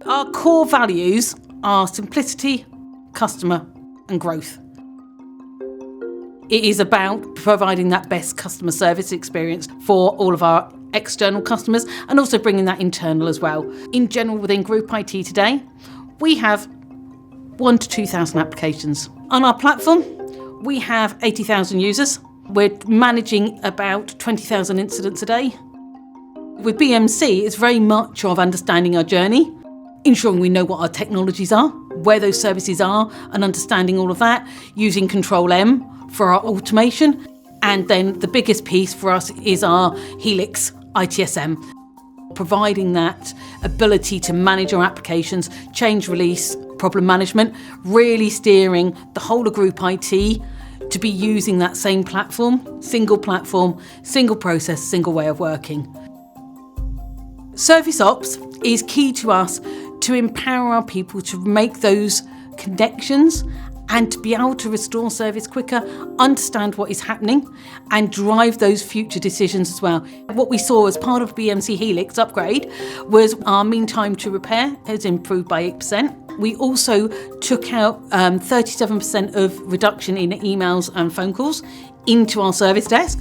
Our core values are simplicity, customer and growth. It is about providing that best customer service experience for all of our external customers and also bringing that internal as well. In general, within Group IT today, we have 1,000 to 2,000 applications. On our platform, we have 80,000 users. We're managing about 20,000 incidents a day. With BMC, it's very much of understanding our journey, ensuring we know what our technologies are, where those services are, and understanding all of that, using Control M for our automation. And then the biggest piece for us is our Helix ITSM, providing that ability to manage our applications, change release, problem management, really steering the whole of Group IT to be using that same platform, single process, single way of working. Service Ops is key to us to empower our people to make those connections and to be able to restore service quicker, understand what is happening and drive those future decisions as well. What we saw as part of BMC Helix upgrade was our mean time to repair has improved by 8%. We also took out 37% of reduction in emails and phone calls into our service desk.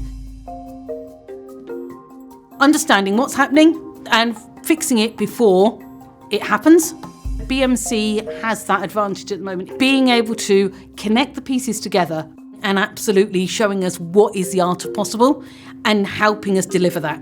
Understanding what's happening and fixing it before it happens. BMC has that advantage at the moment, being able to connect the pieces together and absolutely showing us what is the art of possible and helping us deliver that.